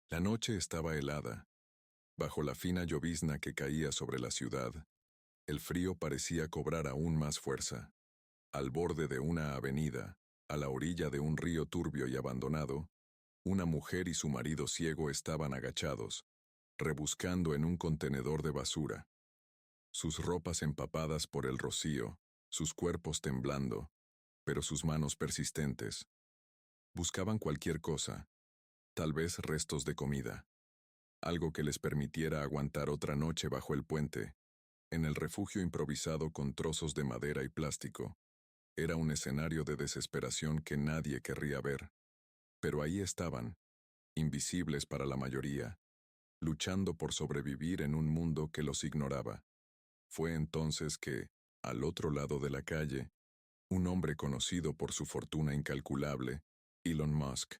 La noche estaba helada. Bajo la fina llovizna que caía sobre la ciudad, el frío parecía cobrar aún más fuerza. Al borde de una avenida, a la orilla de un río turbio y abandonado, una mujer y su marido ciego estaban agachados, rebuscando en un contenedor de basura, sus ropas empapadas por el rocío, sus cuerpos temblando, pero sus manos persistentes. Buscaban cualquier cosa, tal vez restos de comida, algo que les permitiera aguantar otra noche bajo el puente, en el refugio improvisado con trozos de madera y plástico. Era un escenario de desesperación que nadie querría ver, pero ahí estaban, invisibles para la mayoría, luchando por sobrevivir en un mundo que los ignoraba. Fue entonces que, al otro lado de la calle, un hombre conocido por su fortuna incalculable, Elon Musk,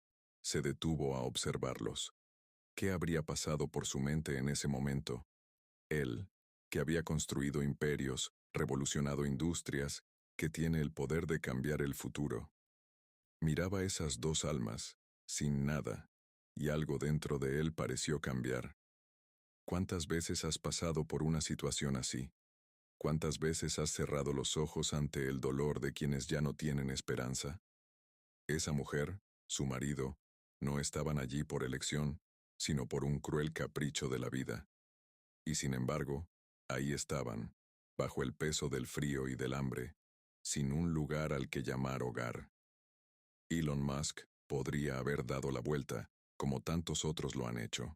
se detuvo a observarlos. ¿Qué habría pasado por su mente en ese momento? Él, que había construido imperios, revolucionado industrias, que tiene el poder de cambiar el futuro. Miraba esas dos almas, sin nada, y algo dentro de él pareció cambiar. ¿Cuántas veces has pasado por una situación así? ¿Cuántas veces has cerrado los ojos ante el dolor de quienes ya no tienen esperanza? Esa mujer, su marido, no estaban allí por elección, sino por un cruel capricho de la vida. Y sin embargo, ahí estaban, bajo el peso del frío y del hambre, sin un lugar al que llamar hogar. Elon Musk podría haber dado la vuelta, como tantos otros lo han hecho.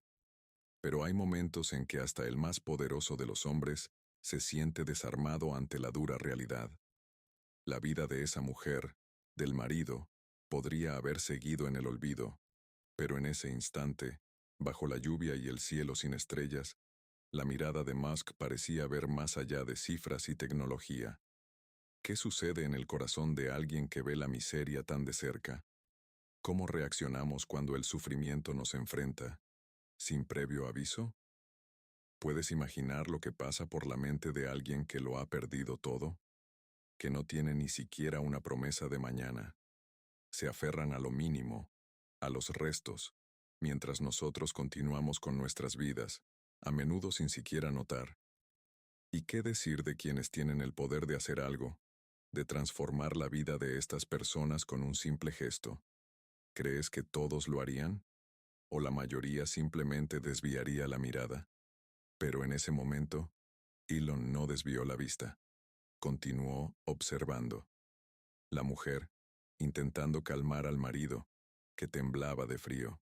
Pero hay momentos en que hasta el más poderoso de los hombres se siente desarmado ante la dura realidad. La vida de esa mujer, del marido, podría haber seguido en el olvido, pero en ese instante, bajo la lluvia y el cielo sin estrellas, la mirada de Musk parecía ver más allá de cifras y tecnología. ¿Qué sucede en el corazón de alguien que ve la miseria tan de cerca? ¿Cómo reaccionamos cuando el sufrimiento nos enfrenta? ¿Sin previo aviso? ¿Puedes imaginar lo que pasa por la mente de alguien que lo ha perdido todo? Que no tiene ni siquiera una promesa de mañana. Se aferran a lo mínimo, a los restos, mientras nosotros continuamos con nuestras vidas, a menudo sin siquiera notar. ¿Y qué decir de quienes tienen el poder de hacer algo, de transformar la vida de estas personas con un simple gesto? ¿Crees que todos lo harían? ¿O la mayoría simplemente desviaría la mirada? Pero en ese momento, Elon no desvió la vista. Continuó observando. La mujer, intentando calmar al marido, que temblaba de frío.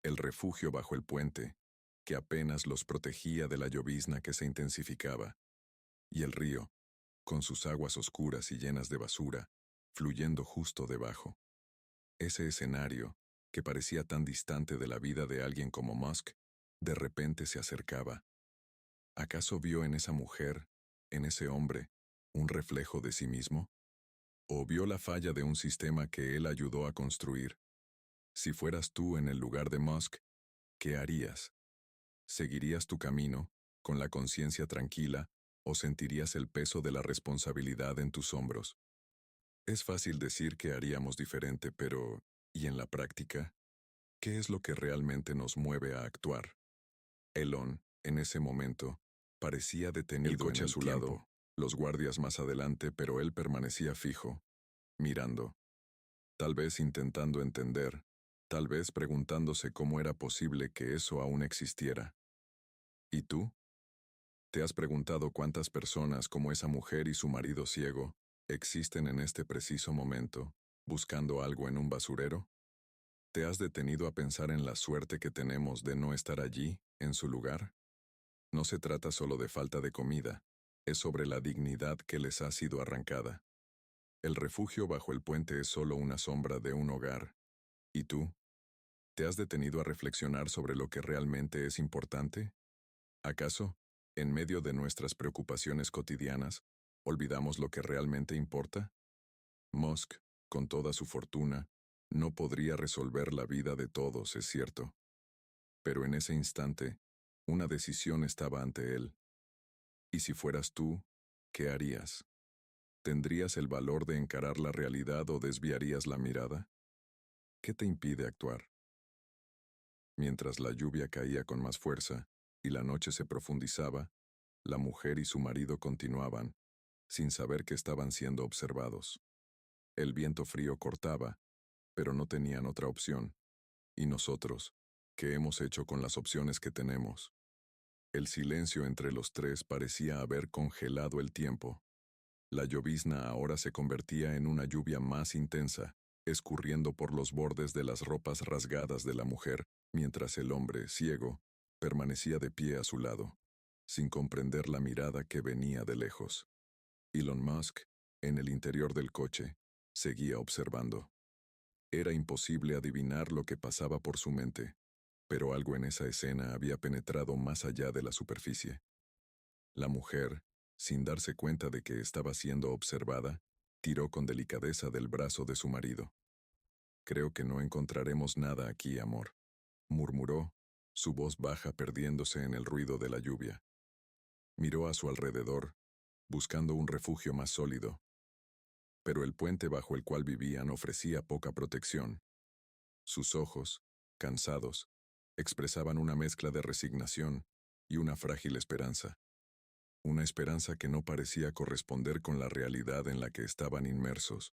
El refugio bajo el puente, que apenas los protegía de la llovizna que se intensificaba. Y el río, con sus aguas oscuras y llenas de basura, fluyendo justo debajo. Ese escenario, que parecía tan distante de la vida de alguien como Musk, de repente se acercaba. ¿Acaso vio en esa mujer, en ese hombre, un reflejo de sí mismo? ¿O vio la falla de un sistema que él ayudó a construir? Si fueras tú en el lugar de Musk, ¿qué harías? ¿Seguirías tu camino, con la conciencia tranquila, o sentirías el peso de la responsabilidad en tus hombros? Es fácil decir que haríamos diferente, pero ¿y en la práctica? ¿Qué es lo que realmente nos mueve a actuar? Elon, en ese momento, parecía detenido el coche en a su tiempo. Lado, los guardias más adelante, pero él permanecía fijo, mirando, tal vez intentando entender, tal vez preguntándose cómo era posible que eso aún existiera. ¿Y tú? ¿Te has preguntado cuántas personas como esa mujer y su marido ciego existen en este preciso momento, buscando algo en un basurero? ¿Te has detenido a pensar en la suerte que tenemos de no estar allí, en su lugar? No se trata solo de falta de comida, es sobre la dignidad que les ha sido arrancada. El refugio bajo el puente es solo una sombra de un hogar. ¿Y tú? ¿Te has detenido a reflexionar sobre lo que realmente es importante? ¿Acaso, en medio de nuestras preocupaciones cotidianas, olvidamos lo que realmente importa? Musk, con toda su fortuna, no podría resolver la vida de todos, es cierto. Pero en ese instante, una decisión estaba ante él. ¿Y si fueras tú, qué harías? ¿Tendrías el valor de encarar la realidad o desviarías la mirada? ¿Qué te impide actuar? Mientras la lluvia caía con más fuerza y la noche se profundizaba, la mujer y su marido continuaban, sin saber que estaban siendo observados. El viento frío cortaba, pero no tenían otra opción. ¿Y nosotros? ¿Qué hemos hecho con las opciones que tenemos? El silencio entre los tres parecía haber congelado el tiempo. La llovizna ahora se convertía en una lluvia más intensa, escurriendo por los bordes de las ropas rasgadas de la mujer, mientras el hombre, ciego, permanecía de pie a su lado, sin comprender la mirada que venía de lejos. Elon Musk, en el interior del coche, seguía observando. Era imposible adivinar lo que pasaba por su mente, pero algo en esa escena había penetrado más allá de la superficie. La mujer, sin darse cuenta de que estaba siendo observada, tiró con delicadeza del brazo de su marido. «Creo que no encontraremos nada aquí, amor», murmuró, su voz baja perdiéndose en el ruido de la lluvia. Miró a su alrededor, buscando un refugio más sólido. Pero el puente bajo el cual vivían ofrecía poca protección. Sus ojos, cansados, expresaban una mezcla de resignación y una frágil esperanza. Una esperanza que no parecía corresponder con la realidad en la que estaban inmersos.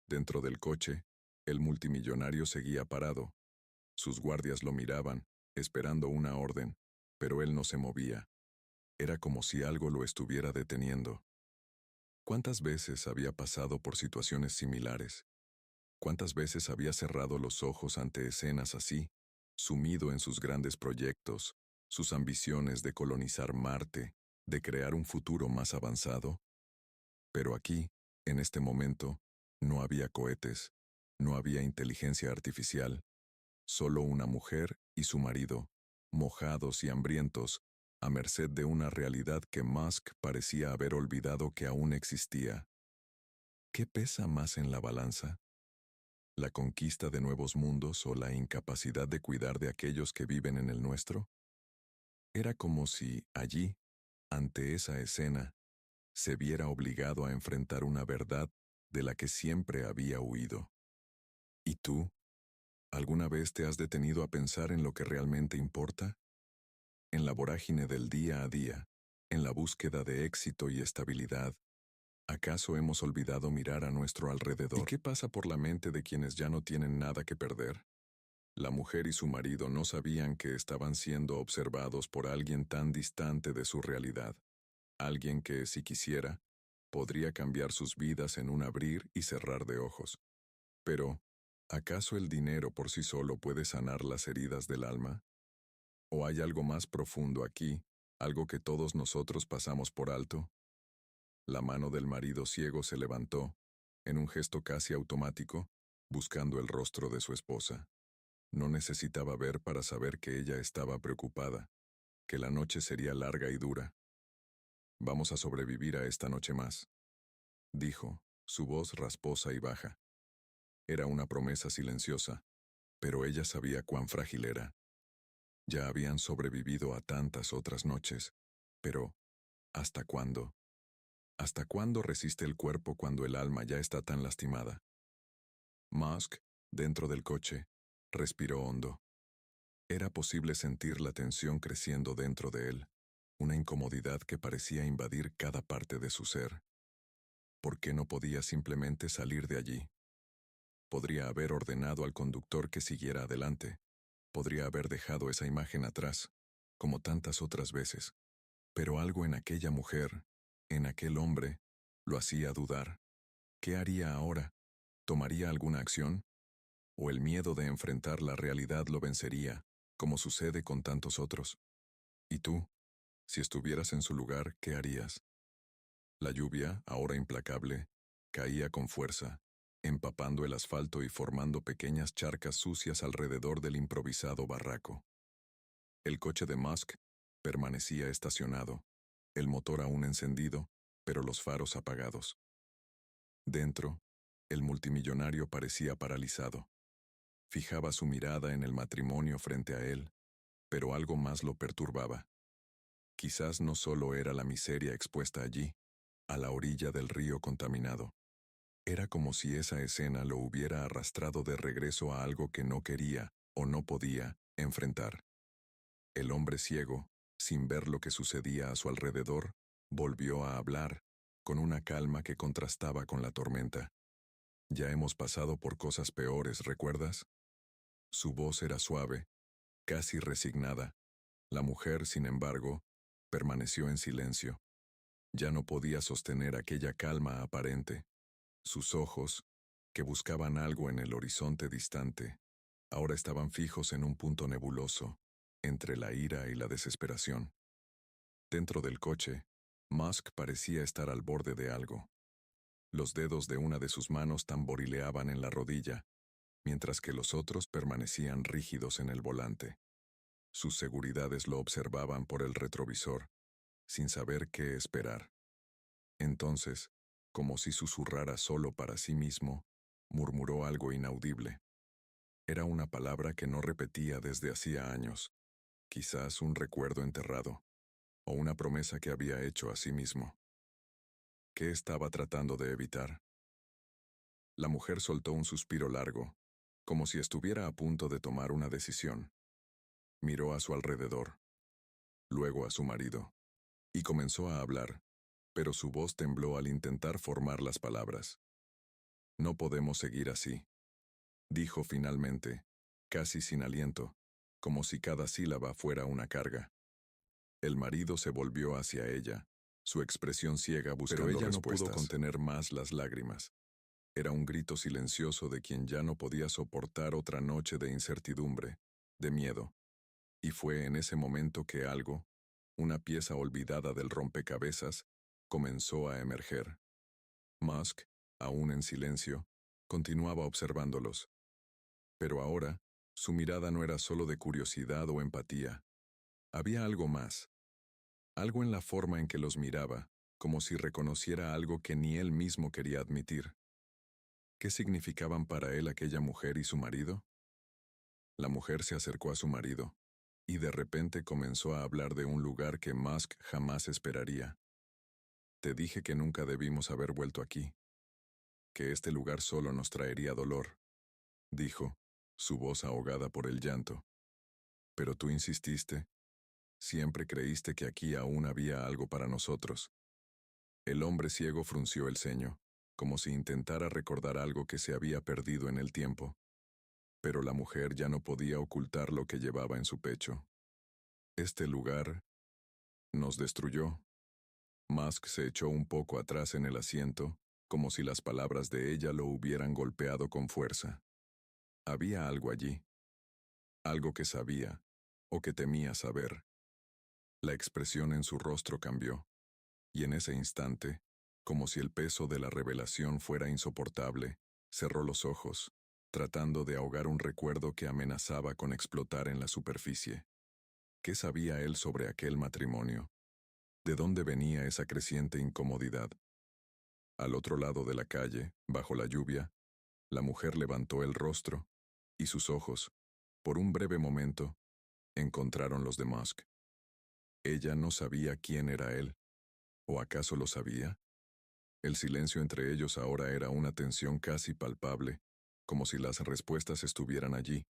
Dentro del coche, el multimillonario seguía parado. Sus guardias lo miraban, esperando una orden, pero él no se movía. Era como si algo lo estuviera deteniendo. ¿Cuántas veces había pasado por situaciones similares? ¿Cuántas veces había cerrado los ojos ante escenas así, sumido en sus grandes proyectos, sus ambiciones de colonizar Marte, de crear un futuro más avanzado? Pero aquí, en este momento, no había cohetes, no había inteligencia artificial, solo una mujer y su marido, mojados y hambrientos, a merced de una realidad que Musk parecía haber olvidado que aún existía. ¿Qué pesa más en la balanza? ¿La conquista de nuevos mundos o la incapacidad de cuidar de aquellos que viven en el nuestro? Era como si, allí, ante esa escena, se viera obligado a enfrentar una verdad de la que siempre había huido. ¿Y tú? ¿Alguna vez te has detenido a pensar en lo que realmente importa? En la vorágine del día a día, en la búsqueda de éxito y estabilidad, ¿acaso hemos olvidado mirar a nuestro alrededor? ¿Y qué pasa por la mente de quienes ya no tienen nada que perder? La mujer y su marido no sabían que estaban siendo observados por alguien tan distante de su realidad. Alguien que, si quisiera, podría cambiar sus vidas en un abrir y cerrar de ojos. Pero, ¿acaso el dinero por sí solo puede sanar las heridas del alma? ¿O hay algo más profundo aquí, algo que todos nosotros pasamos por alto? La mano del marido ciego se levantó, en un gesto casi automático, buscando el rostro de su esposa. No necesitaba ver para saber que ella estaba preocupada, que la noche sería larga y dura. «Vamos a sobrevivir a esta noche más», dijo, su voz rasposa y baja. Era una promesa silenciosa, pero ella sabía cuán frágil era. Ya habían sobrevivido a tantas otras noches, pero ¿hasta cuándo? ¿Hasta cuándo resiste el cuerpo cuando el alma ya está tan lastimada? Musk, dentro del coche, respiró hondo. Era posible sentir la tensión creciendo dentro de él, una incomodidad que parecía invadir cada parte de su ser. ¿Por qué no podía simplemente salir de allí? Podría haber ordenado al conductor que siguiera adelante. Podría haber dejado esa imagen atrás, como tantas otras veces. Pero algo en aquella mujer, en aquel hombre, lo hacía dudar. ¿Qué haría ahora? ¿Tomaría alguna acción? ¿O el miedo de enfrentar la realidad lo vencería, como sucede con tantos otros? ¿Y tú? Si estuvieras en su lugar, ¿qué harías? La lluvia, ahora implacable, caía con fuerza, empapando el asfalto y formando pequeñas charcas sucias alrededor del improvisado barraco. El coche de Musk permanecía estacionado, el motor aún encendido, pero los faros apagados. Dentro, el multimillonario parecía paralizado. Fijaba su mirada en el matrimonio frente a él, pero algo más lo perturbaba. Quizás no solo era la miseria expuesta allí, a la orilla del río contaminado. Era como si esa escena lo hubiera arrastrado de regreso a algo que no quería o no podía enfrentar. El hombre ciego, sin ver lo que sucedía a su alrededor, volvió a hablar, con una calma que contrastaba con la tormenta. Ya hemos pasado por cosas peores, ¿recuerdas? Su voz era suave, casi resignada. La mujer, sin embargo, permaneció en silencio. Ya no podía sostener aquella calma aparente. Sus ojos, que buscaban algo en el horizonte distante, ahora estaban fijos en un punto nebuloso, entre la ira y la desesperación. Dentro del coche, Musk parecía estar al borde de algo. Los dedos de una de sus manos tamborileaban en la rodilla, mientras que los otros permanecían rígidos en el volante. Sus seguridades lo observaban por el retrovisor, sin saber qué esperar. Entonces, como si susurrara solo para sí mismo, murmuró algo inaudible. Era una palabra que no repetía desde hacía años, quizás un recuerdo enterrado, o una promesa que había hecho a sí mismo. ¿Qué estaba tratando de evitar? La mujer soltó un suspiro largo, como si estuviera a punto de tomar una decisión. Miró a su alrededor, luego a su marido, y comenzó a hablar, pero su voz tembló al intentar formar las palabras. No podemos seguir así, dijo finalmente, casi sin aliento, como si cada sílaba fuera una carga. El marido se volvió hacia ella, su expresión ciega buscando respuestas. Pero ella no pudo contener más las lágrimas. Era un grito silencioso de quien ya no podía soportar otra noche de incertidumbre, de miedo. Y fue en ese momento que algo, una pieza olvidada del rompecabezas, comenzó a emerger. Musk, aún en silencio, continuaba observándolos. Pero ahora, su mirada no era solo de curiosidad o empatía. Había algo más. Algo en la forma en que los miraba, como si reconociera algo que ni él mismo quería admitir. ¿Qué significaban para él aquella mujer y su marido? La mujer se acercó a su marido, y de repente comenzó a hablar de un lugar que Musk jamás esperaría. Te dije que nunca debimos haber vuelto aquí, que este lugar solo nos traería dolor, dijo, su voz ahogada por el llanto. Pero tú insististe, siempre creíste que aquí aún había algo para nosotros. El hombre ciego frunció el ceño, como si intentara recordar algo que se había perdido en el tiempo. Pero la mujer ya no podía ocultar lo que llevaba en su pecho. Este lugar nos destruyó. Musk se echó un poco atrás en el asiento, como si las palabras de ella lo hubieran golpeado con fuerza. Había algo allí, algo que sabía, o que temía saber. La expresión en su rostro cambió, y en ese instante, como si el peso de la revelación fuera insoportable, cerró los ojos, tratando de ahogar un recuerdo que amenazaba con explotar en la superficie. ¿Qué sabía él sobre aquel matrimonio? ¿De dónde venía esa creciente incomodidad? Al otro lado de la calle, bajo la lluvia, la mujer levantó el rostro, y sus ojos, por un breve momento, encontraron los de Musk. Ella no sabía quién era él, ¿o acaso lo sabía? El silencio entre ellos ahora era una tensión casi palpable, como si las respuestas estuvieran allí,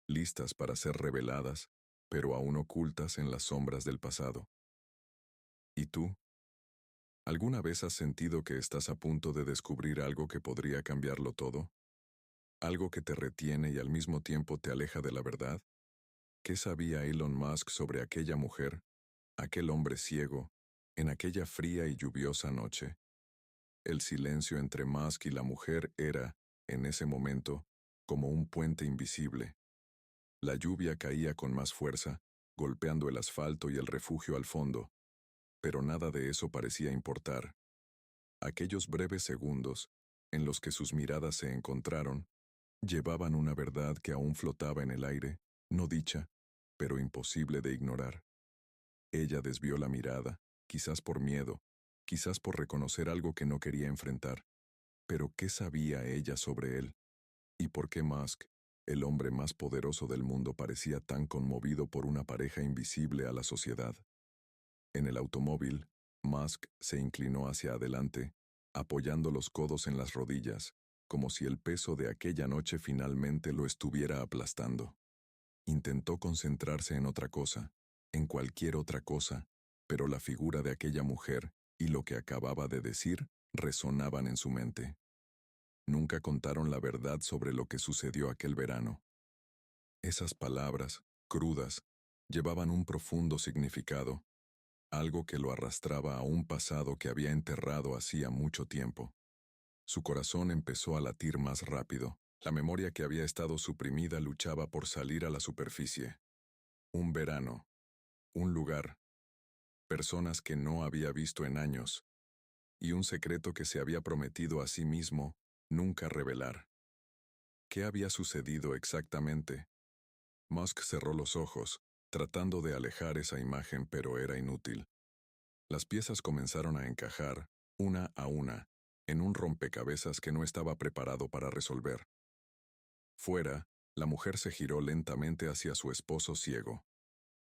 listas para ser reveladas, pero aún ocultas en las sombras del pasado. ¿Y tú? ¿Alguna vez has sentido que estás a punto de descubrir algo que podría cambiarlo todo? ¿Algo que te retiene y al mismo tiempo te aleja de la verdad? ¿Qué sabía Elon Musk sobre aquella mujer, aquel hombre ciego, en aquella fría y lluviosa noche? El silencio entre Musk y la mujer era, en ese momento, como un puente invisible. La lluvia caía con más fuerza, golpeando el asfalto y el refugio al fondo, pero nada de eso parecía importar. Aquellos breves segundos, en los que sus miradas se encontraron, llevaban una verdad que aún flotaba en el aire, no dicha, pero imposible de ignorar. Ella desvió la mirada, quizás por miedo, quizás por reconocer algo que no quería enfrentar. Pero ¿qué sabía ella sobre él? ¿Y por qué Musk, el hombre más poderoso del mundo, parecía tan conmovido por una pareja invisible a la sociedad? En el automóvil, Musk se inclinó hacia adelante, apoyando los codos en las rodillas, como si el peso de aquella noche finalmente lo estuviera aplastando. Intentó concentrarse en otra cosa, en cualquier otra cosa, pero la figura de aquella mujer y lo que acababa de decir resonaban en su mente. Nunca contaron la verdad sobre lo que sucedió aquel verano. Esas palabras, crudas, llevaban un profundo significado, algo que lo arrastraba a un pasado que había enterrado hacía mucho tiempo. Su corazón empezó a latir más rápido. La memoria que había estado suprimida luchaba por salir a la superficie. Un verano, un lugar, personas que no había visto en años, y un secreto que se había prometido a sí mismo nunca revelar. ¿Qué había sucedido exactamente? Musk cerró los ojos, tratando de alejar esa imagen, pero era inútil. Las piezas comenzaron a encajar, una a una, en un rompecabezas que no estaba preparado para resolver. Fuera, la mujer se giró lentamente hacia su esposo ciego.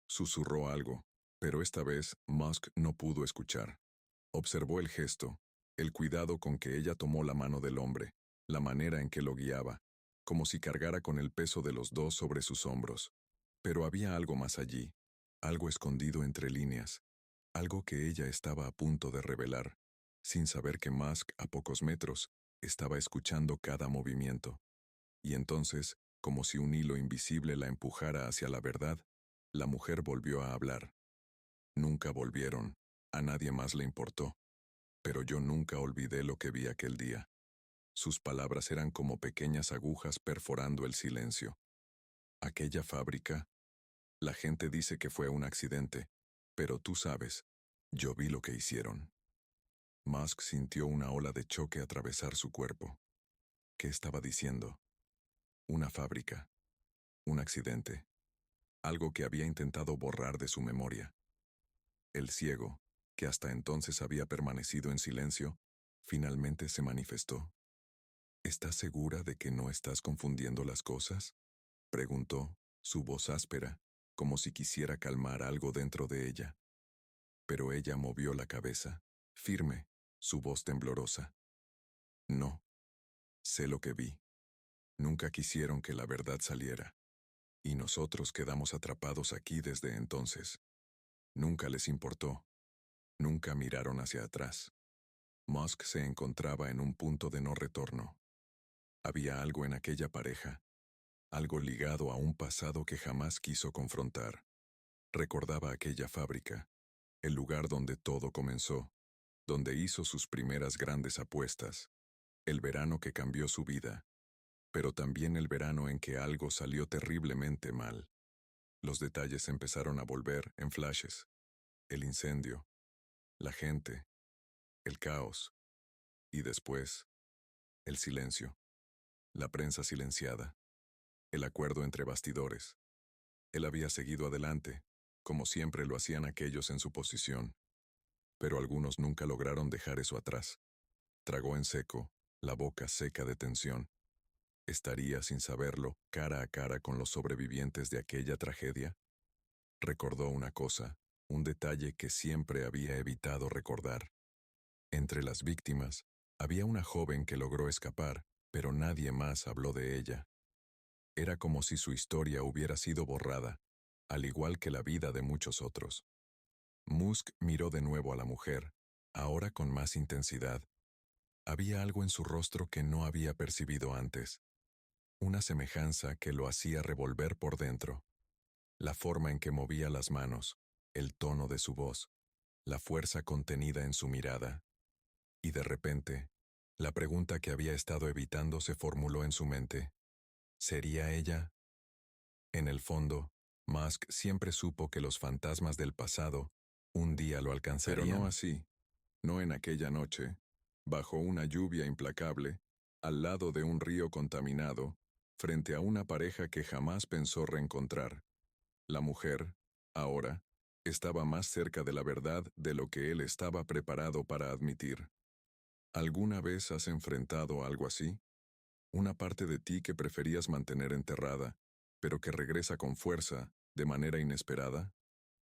Susurró algo, pero esta vez Musk no pudo escuchar. Observó el gesto, el cuidado con que ella tomó la mano del hombre, la manera en que lo guiaba, como si cargara con el peso de los dos sobre sus hombros. Pero había algo más allí, algo escondido entre líneas, algo que ella estaba a punto de revelar, sin saber que Musk, a pocos metros, estaba escuchando cada movimiento. Y entonces, como si un hilo invisible la empujara hacia la verdad, la mujer volvió a hablar. Nunca volvieron, a nadie más le importó, pero yo nunca olvidé lo que vi aquel día. Sus palabras eran como pequeñas agujas perforando el silencio. Aquella fábrica, la gente dice que fue un accidente, pero tú sabes, yo vi lo que hicieron. Musk sintió una ola de choque atravesar su cuerpo. ¿Qué estaba diciendo? Una fábrica, un accidente, algo que había intentado borrar de su memoria. El ciego, que hasta entonces había permanecido en silencio, finalmente se manifestó. ¿Estás segura de que no estás confundiendo las cosas? Preguntó, su voz áspera, como si quisiera calmar algo dentro de ella. Pero ella movió la cabeza, firme, su voz temblorosa. No, sé lo que vi. Nunca quisieron que la verdad saliera. Y nosotros quedamos atrapados aquí desde entonces. Nunca les importó. Nunca miraron hacia atrás. Musk se encontraba en un punto de no retorno. Había algo en aquella pareja, algo ligado a un pasado que jamás quiso confrontar. Recordaba aquella fábrica, el lugar donde todo comenzó, donde hizo sus primeras grandes apuestas, el verano que cambió su vida, pero también el verano en que algo salió terriblemente mal. Los detalles empezaron a volver en flashes. El incendio, la gente, el caos, y después, el silencio, la prensa silenciada, el acuerdo entre bastidores. Él había seguido adelante, como siempre lo hacían aquellos en su posición, pero algunos nunca lograron dejar eso atrás. Tragó en seco, la boca seca de tensión. ¿Estaría, sin saberlo, cara a cara con los sobrevivientes de aquella tragedia? Recordó una cosa, un detalle que siempre había evitado recordar. Entre las víctimas, había una joven que logró escapar, pero nadie más habló de ella. Era como si su historia hubiera sido borrada, al igual que la vida de muchos otros. Musk miró de nuevo a la mujer, ahora con más intensidad. Había algo en su rostro que no había percibido antes, una semejanza que lo hacía revolver por dentro. La forma en que movía las manos, el tono de su voz, la fuerza contenida en su mirada. Y de repente, la pregunta que había estado evitando se formuló en su mente. ¿Sería ella? En el fondo, Musk siempre supo que los fantasmas del pasado un día lo alcanzarían. Pero no así, no en aquella noche, bajo una lluvia implacable, al lado de un río contaminado, frente a una pareja que jamás pensó reencontrar. La mujer, ahora, estaba más cerca de la verdad de lo que él estaba preparado para admitir. ¿Alguna vez has enfrentado algo así? Una parte de ti que preferías mantener enterrada, pero que regresa con fuerza, de manera inesperada.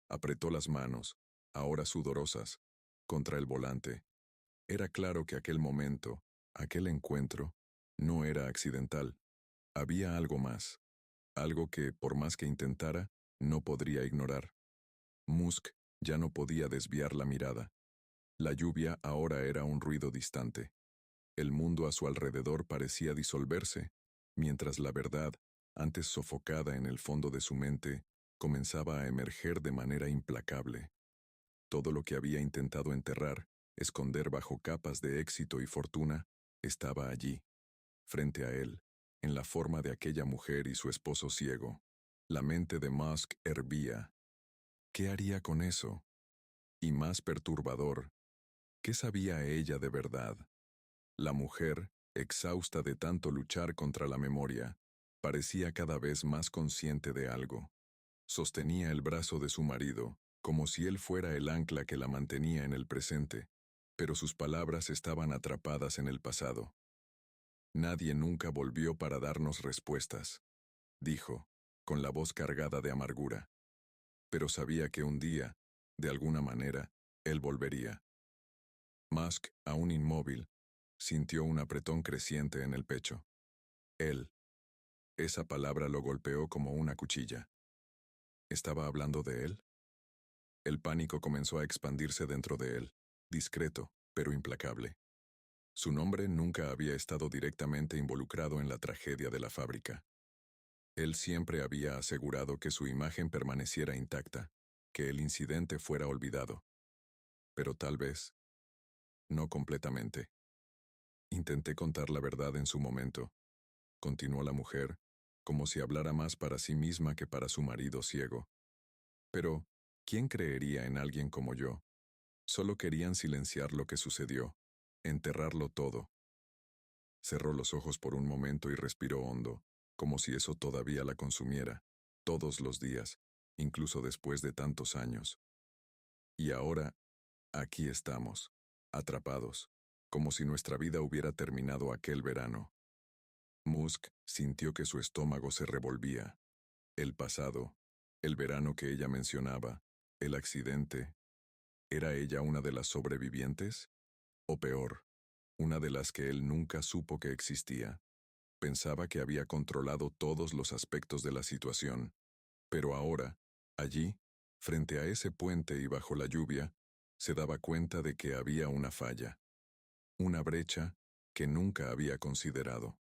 Apretó las manos, ahora sudorosas, contra el volante. Era claro que aquel momento, aquel encuentro, no era accidental. Había algo más. algo que, por más que intentara, no podría ignorar. Musk ya no podía desviar la mirada. La lluvia ahora era un ruido distante. El mundo a su alrededor parecía disolverse, mientras la verdad, antes sofocada en el fondo de su mente, comenzaba a emerger de manera implacable. Todo lo que había intentado enterrar, esconder bajo capas de éxito y fortuna, estaba allí, frente a él, en la forma de aquella mujer y su esposo ciego. La mente de Musk hervía. ¿Qué haría con eso? Y más perturbador, ¿qué sabía ella de verdad? La mujer, exhausta de tanto luchar contra la memoria, parecía cada vez más consciente de algo. Sostenía el brazo de su marido, como si él fuera el ancla que la mantenía en el presente, pero sus palabras estaban atrapadas en el pasado. Nadie nunca volvió para darnos respuestas, dijo, con la voz cargada de amargura. Pero sabía que un día, de alguna manera, él volvería. Musk, aún inmóvil, sintió un apretón creciente en el pecho. Él. Esa palabra lo golpeó como una cuchilla. ¿Estaba hablando de él? El pánico comenzó a expandirse dentro de él, discreto, pero implacable. Su nombre nunca había estado directamente involucrado en la tragedia de la fábrica. Él siempre había asegurado que su imagen permaneciera intacta, que el incidente fuera olvidado. Pero tal vez, no completamente. Intenté contar la verdad en su momento, continuó la mujer, como si hablara más para sí misma que para su marido ciego. Pero, ¿quién creería en alguien como yo? Solo querían silenciar lo que sucedió, enterrarlo todo. Cerró los ojos por un momento y respiró hondo, como si eso todavía la consumiera, todos los días, incluso después de tantos años. Y ahora, aquí estamos, atrapados, como si nuestra vida hubiera terminado aquel verano. Musk sintió que su estómago se revolvía. El pasado, el verano que ella mencionaba, el accidente. ¿Era ella una de las sobrevivientes? O peor, una de las que él nunca supo que existía. Pensaba que había controlado todos los aspectos de la situación, pero ahora, allí, frente a ese puente y bajo la lluvia, se daba cuenta de que había una falla, una brecha que nunca había considerado.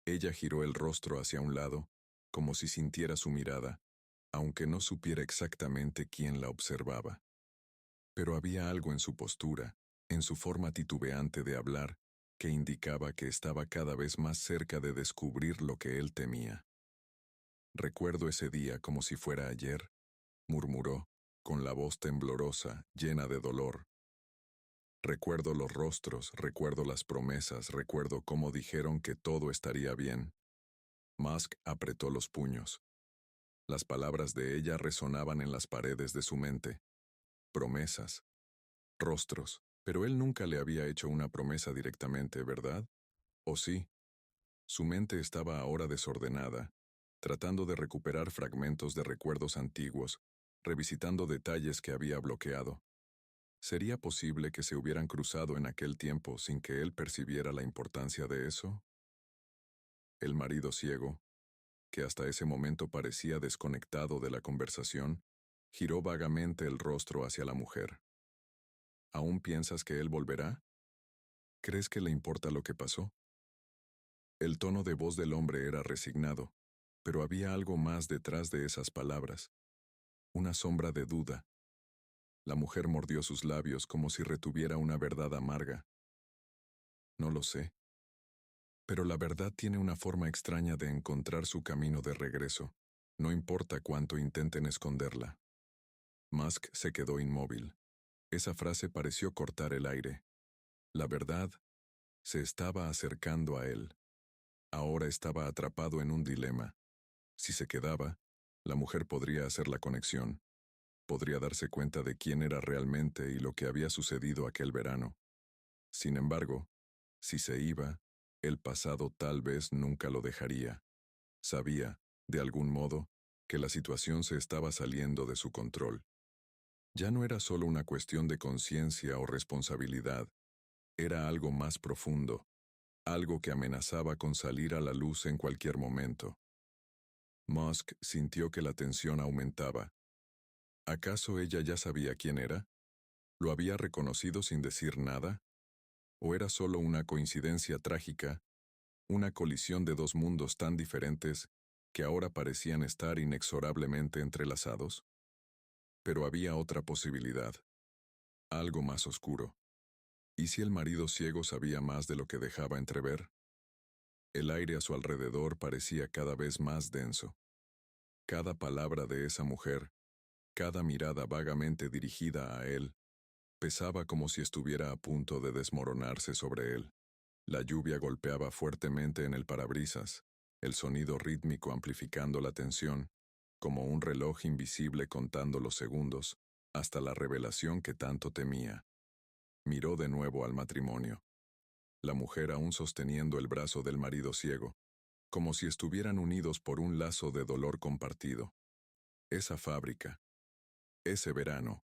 Ella giró el rostro hacia un lado, como si sintiera su mirada, aunque no supiera exactamente quién la observaba. Pero había algo en su postura, en su forma titubeante de hablar, que indicaba que estaba cada vez más cerca de descubrir lo que él temía. Recuerdo ese día como si fuera ayer, murmuró, con la voz temblorosa, llena de dolor. Recuerdo los rostros, recuerdo las promesas, recuerdo cómo dijeron que todo estaría bien. Musk apretó los puños. Las palabras de ella resonaban en las paredes de su mente. Promesas. Rostros. Pero él nunca le había hecho una promesa directamente, ¿verdad? ¿O sí? Su mente estaba ahora desordenada, tratando de recuperar fragmentos de recuerdos antiguos, revisitando detalles que había bloqueado. ¿Sería posible que se hubieran cruzado en aquel tiempo sin que él percibiera la importancia de eso? El marido ciego, que hasta ese momento parecía desconectado de la conversación, giró vagamente el rostro hacia la mujer. ¿Aún piensas que él volverá? ¿Crees que le importa lo que pasó? El tono de voz del hombre era resignado, pero había algo más detrás de esas palabras, una sombra de duda. La mujer mordió sus labios como si retuviera una verdad amarga. No lo sé. Pero la verdad tiene una forma extraña de encontrar su camino de regreso, no importa cuánto intenten esconderla. Musk se quedó inmóvil. Esa frase pareció cortar el aire. La verdad se estaba acercando a él. Ahora estaba atrapado en un dilema. Si se quedaba, la mujer podría hacer la conexión. Podría darse cuenta de quién era realmente y lo que había sucedido aquel verano. Sin embargo, si se iba, el pasado tal vez nunca lo dejaría. Sabía, de algún modo, que la situación se estaba saliendo de su control. Ya no era solo una cuestión de conciencia o responsabilidad, era algo más profundo, algo que amenazaba con salir a la luz en cualquier momento. Musk sintió que la tensión aumentaba. ¿Acaso ella ya sabía quién era? ¿Lo había reconocido sin decir nada? ¿O era solo una coincidencia trágica, una colisión de dos mundos tan diferentes que ahora parecían estar inexorablemente entrelazados? Pero había otra posibilidad, algo más oscuro. ¿Y si el marido ciego sabía más de lo que dejaba entrever? El aire a su alrededor parecía cada vez más denso. Cada palabra de esa mujer, cada mirada vagamente dirigida a él, pesaba como si estuviera a punto de desmoronarse sobre él. La lluvia golpeaba fuertemente en el parabrisas, el sonido rítmico amplificando la tensión, como un reloj invisible contando los segundos, hasta la revelación que tanto temía. Miró de nuevo al matrimonio. La mujer aún sosteniendo el brazo del marido ciego, como si estuvieran unidos por un lazo de dolor compartido. Esa fábrica, ese verano.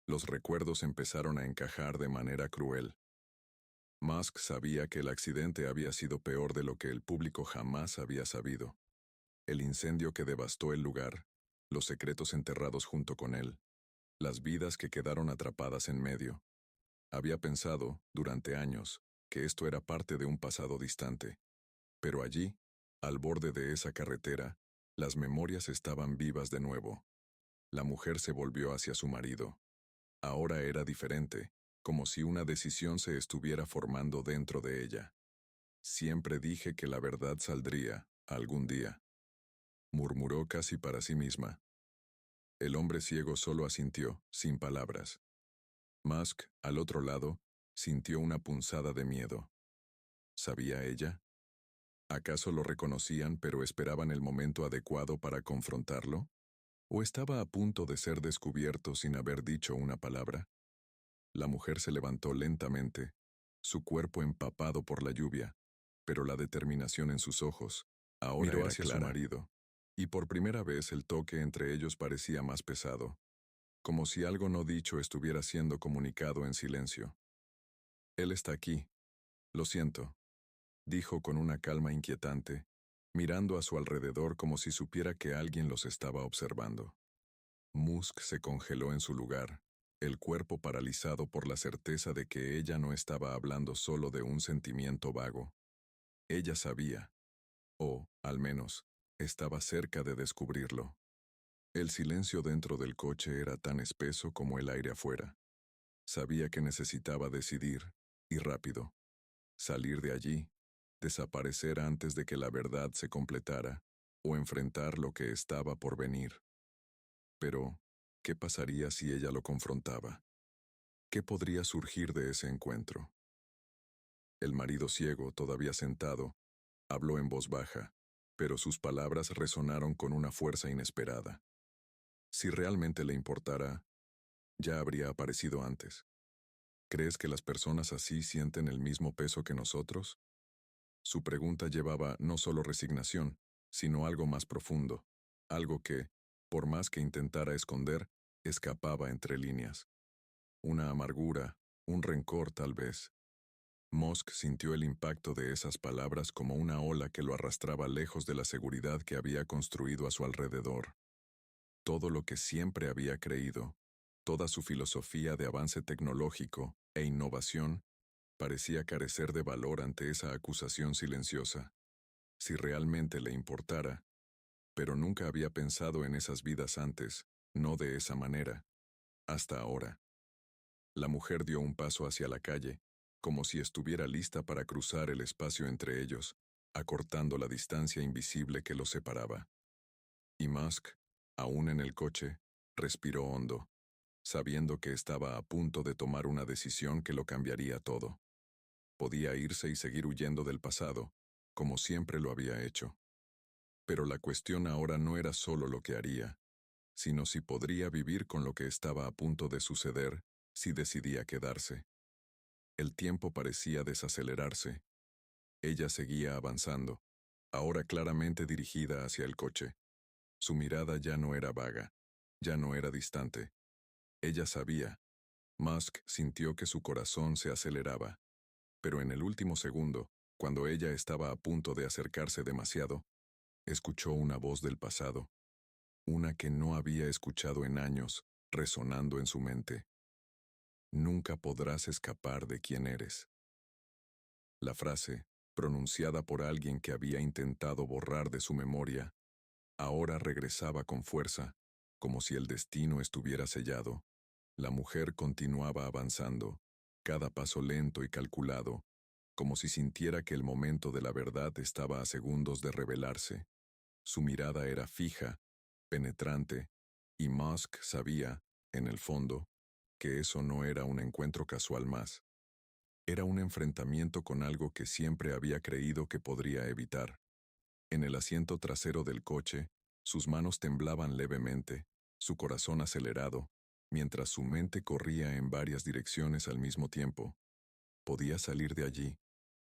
Los recuerdos empezaron a encajar de manera cruel. Musk sabía que el accidente había sido peor de lo que el público jamás había sabido. El incendio que devastó el lugar, los secretos enterrados junto con él, las vidas que quedaron atrapadas en medio. Había pensado, durante años, que esto era parte de un pasado distante. Pero allí, al borde de esa carretera, las memorias estaban vivas de nuevo. La mujer se volvió hacia su marido. Ahora era diferente, como si una decisión se estuviera formando dentro de ella. Siempre dije que la verdad saldría, algún día. Murmuró casi para sí misma. El hombre ciego solo asintió, sin palabras. Musk, al otro lado, sintió una punzada de miedo. ¿Sabía ella? ¿Acaso lo reconocían pero esperaban el momento adecuado para confrontarlo? ¿O estaba a punto de ser descubierto sin haber dicho una palabra? La mujer se levantó lentamente, su cuerpo empapado por la lluvia, pero la determinación en sus ojos. Ahora miró hacia su marido, y por primera vez el toque entre ellos parecía más pesado, como si algo no dicho estuviera siendo comunicado en silencio. Él está aquí. Lo siento, dijo con una calma inquietante, mirando a su alrededor como si supiera que alguien los estaba observando. Musk se congeló en su lugar, el cuerpo paralizado por la certeza de que ella no estaba hablando solo de un sentimiento vago. Ella sabía, o, al menos, estaba cerca de descubrirlo. El silencio dentro del coche era tan espeso como el aire afuera. Sabía que necesitaba decidir, y rápido. Salir de allí, desaparecer antes de que la verdad se completara, o enfrentar lo que estaba por venir. Pero, ¿qué pasaría si ella lo confrontaba? ¿Qué podría surgir de ese encuentro? El marido ciego, todavía sentado, habló en voz baja, pero sus palabras resonaron con una fuerza inesperada. Si realmente le importara, ya habría aparecido antes. ¿Crees que las personas así sienten el mismo peso que nosotros? Su pregunta llevaba no solo resignación, sino algo más profundo, algo que, por más que intentara esconder, escapaba entre líneas. Una amargura, un rencor tal vez. Musk sintió el impacto de esas palabras como una ola que lo arrastraba lejos de la seguridad que había construido a su alrededor. Todo lo que siempre había creído, toda su filosofía de avance tecnológico e innovación, parecía carecer de valor ante esa acusación silenciosa. Si realmente le importara, pero nunca había pensado en esas vidas antes, no de esa manera, hasta ahora. La mujer dio un paso hacia la calle, como si estuviera lista para cruzar el espacio entre ellos, acortando la distancia invisible que los separaba. Y Musk, aún en el coche, respiró hondo, sabiendo que estaba a punto de tomar una decisión que lo cambiaría todo. Podía irse y seguir huyendo del pasado, como siempre lo había hecho. Pero la cuestión ahora no era solo lo que haría, sino si podría vivir con lo que estaba a punto de suceder si decidía quedarse. El tiempo parecía desacelerarse. Ella seguía avanzando, ahora claramente dirigida hacia el coche. Su mirada ya no era vaga, ya no era distante. Ella sabía. Musk sintió que su corazón se aceleraba. Pero en el último segundo, cuando ella estaba a punto de acercarse demasiado, escuchó una voz del pasado, una que no había escuchado en años, resonando en su mente. Nunca podrás escapar de quién eres. La frase, pronunciada por alguien que había intentado borrar de su memoria, ahora regresaba con fuerza, como si el destino estuviera sellado. La mujer continuaba avanzando, cada paso lento y calculado, como si sintiera que el momento de la verdad estaba a segundos de revelarse. Su mirada era fija, penetrante, y Musk sabía, en el fondo, que eso no era un encuentro casual más. Era un enfrentamiento con algo que siempre había creído que podría evitar. En el asiento trasero del coche, sus manos temblaban levemente, su corazón acelerado, mientras su mente corría en varias direcciones al mismo tiempo. Podía salir de allí.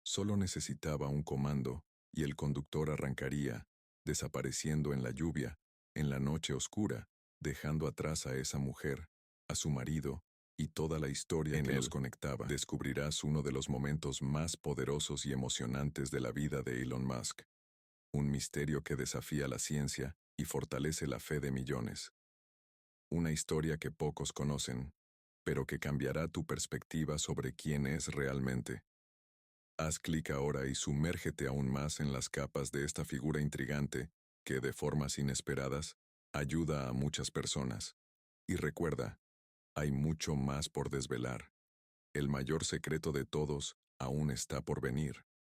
Solo necesitaba un comando, y el conductor arrancaría, desapareciendo en la lluvia, en la noche oscura, dejando atrás a esa mujer, a su marido, y toda la historia que los conectaba. Descubrirás uno de los momentos más poderosos y emocionantes de la vida de Elon Musk. Un misterio que desafía la ciencia y fortalece la fe de millones. Una historia que pocos conocen, pero que cambiará tu perspectiva sobre quién es realmente. Haz clic ahora y sumérgete aún más en las capas de esta figura intrigante que, de formas inesperadas, ayuda a muchas personas. Y recuerda, hay mucho más por desvelar. El mayor secreto de todos aún está por venir.